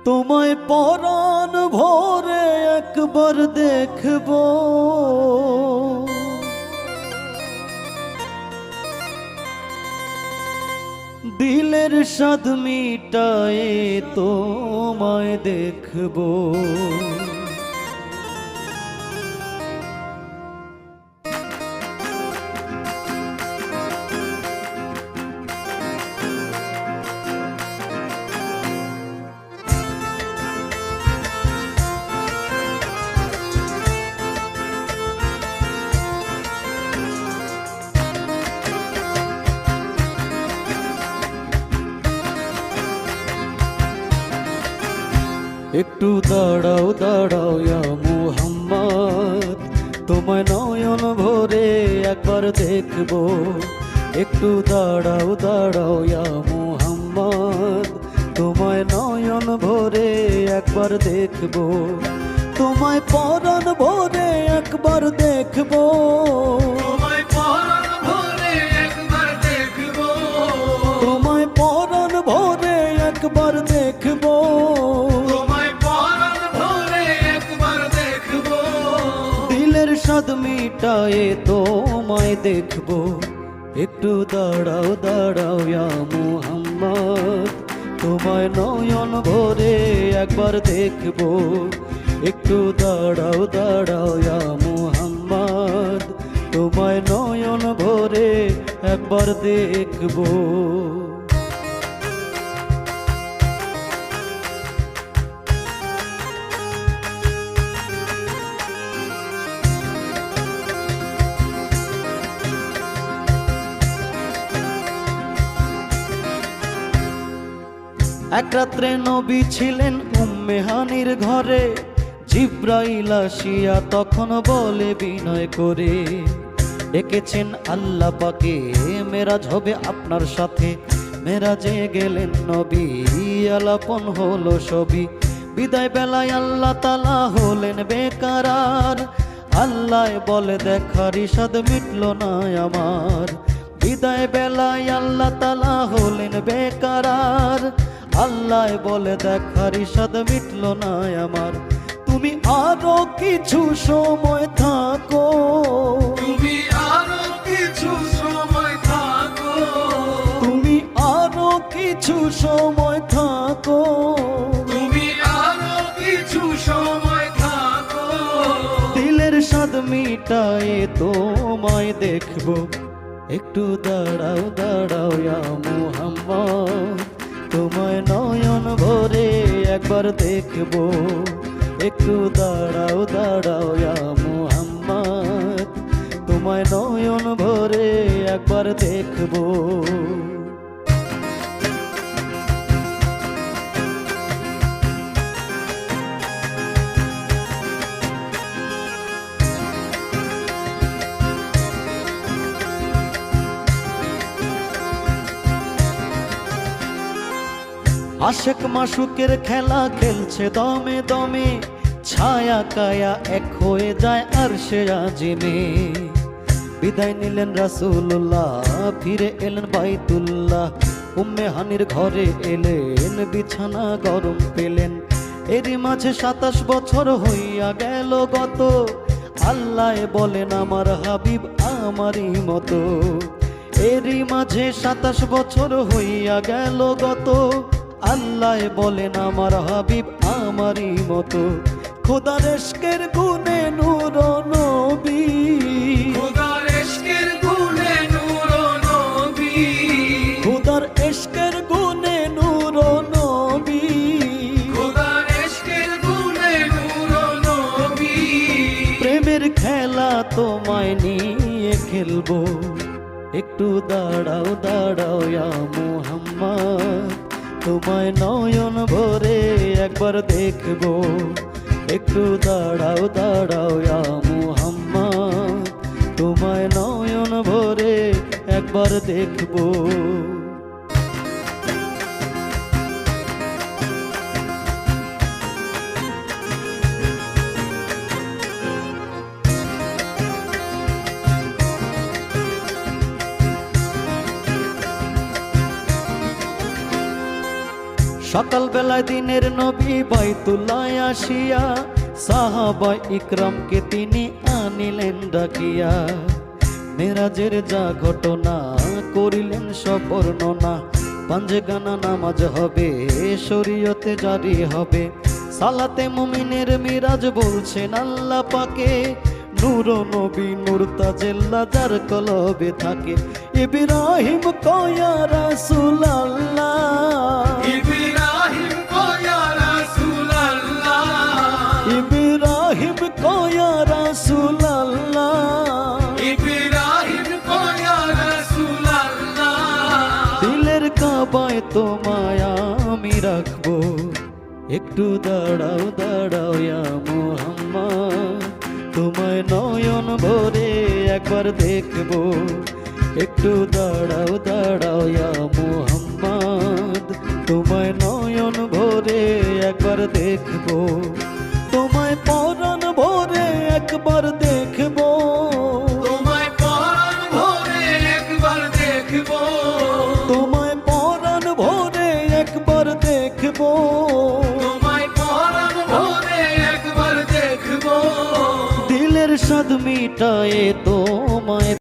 তোমায় পরাণ ভরে একবার দেখবো, দিলের স্বাদ মিটায়ে তোমায় দেখবো। একটু দাঁড়াও দাঁড়াও ইয়া মুহাম্মদ, তোমায় নয়ন ভরে একবার দেখবো। একটু দাঁড়াও দাঁড়াও ইয়া মুহাম্মদ, তোমায় নয়ন ভরে একবার দেখবো। তোমায় পরাণ ভরে একবার দেখবো, তোমায় পরাণ ভরে একবার দেখবো, তোমায় পরাণ ভরে একবার দেখবো। দিলের স্বাদ মিটায়ে তোমায় দেখবো। একটু দাঁড়াও দাঁড়াও ইয়া মুহাম্মদ, তোমায় নয়ন ভরে একবার দেখবো। একটু দাঁড়াও দাঁড়াও ইয়া মুহাম্মদ, তোমায় নয়ন ভরে একবার দেখবো। এক রাত্রে নবী ছিলেন উম্মে হানির ঘরে, জিব্রাইল আসিয়া তখন বলে বিনয় করে, ডেকেছেন আল্লাহ পাকে মেরাজ হবে আপনার সাথে। মেরাজে গেলেন নবী, আলাপন হলো সবই। বিদায় বেলায় আল্লাহ তাআলা হলেন বেকারার, আল্লাহ বলে দেখার ইশাদ মিটলো না আমার। বিদায় বেলায় আল্লাহ তাআলা হলেন বেকারার, আল্লাহ বলে দেখার ইশাদ মিটলো না আমার। তুমি আরো কিছু সময় থাকো, তুমি আরো কিছু সময় থাকো, তুমি আরো কিছু সময় থাকো, তুমি আরো কিছু সময় থাকো। দিলের স্বাদ মিটায়ে তোমায় দেখবো। একটু দাঁড়াও দাঁড়াও ইয়া মুহাম্মদ, তোমায় নয়ন ভরে একবার দেখবো। একটু দাঁড়াও দাঁড়াও ইয়া মুহাম্মদ, তোমায় নয়ন ভরে একবার দেখবো। আশেক মাশুকের খেলা খেলছে দমে দমে, ছায়া কায়া এক হয়ে যায় আরশে আজিমে। বিদায় নিলেন রাসূলুল্লাহ, ফিরে এলেন বাইতুল্লাহ। উম্মে হানির ঘরে এলেন, বিছানা গরম পেলেন। এরই মাঝে 27 বছর হইয়া গেল গত, আল্লাহ বলেন আমার হাবিব আমারই মতো। এরই মাঝে 27 বছর হইয়া গেল গত, আল্লাহ বলেন আমার হাবিব আমারই মতো। খোদার ইশকের গুণে নূর নবী, খোদার ইশকের গুণে নূর নবী, খোদার ইশকের গুণে নূর নবী, খোদার ইশকের গুণে নূর নবী। প্রেমের খেলা তোমায় নিয়ে খেলবো। একটু দাঁড়াও দাঁড়াও ইয়া মুহাম্মদ, তোমায় নয়ন ভরে একবার দেখবো। একটু দাঁড়াও দাঁড়াও ইয়া মুহাম্মদ, তোমায় নয়ন ভরে একবার দেখবো। সকাল বেলায় দিনের নবী বাইতুল্লায় আসিয়া সাহাবা ইকরামকে তিনি আনিলেন ডাকিয়া। মেরাজের যা ঘটনা করিলেন সব বর্ণনা, পাঞ্জেগানা নামাজ হবে শরীয়তে জারি হবে। সালাতে মুমিনের মিরাজ বলছেন আল্লাহ পাকে, নূর নবী নূর তাজেল্লা যার কলবে থাকে। ইব্রাহিম কয়া রাসূলুল্লাহ, ইব্রাহিম কয়া রাসূলুল্লাহ, ইব্রাহিম কয়া রাসূলুল্লাহ, ইব্রাহিম কয়া রাসূলুল্লাহ। দিলের কাবায় তোমায় আমি রাখবো, একটু দাঁড়াও দাঁড়াও ইয়া মুহাম্মদ, তোমায় নয়ন ভরে একবার দেখবো। একটু দাঁড়াও দাঁড়াও ইয়া মুহাম্মদ, তোমায় নয়ন ভরে একবার দেখবো। তোমায় পরাণ ভরে একবার দেখবো, তোমায় পরাণ ভরে একবার দেখবো, তোমায় পরাণ ভরে একবার দেখবো। তোমায় পরাণ ভরে একবার দেখবো। দিলের স্বাদ মিটায়ে তোমায়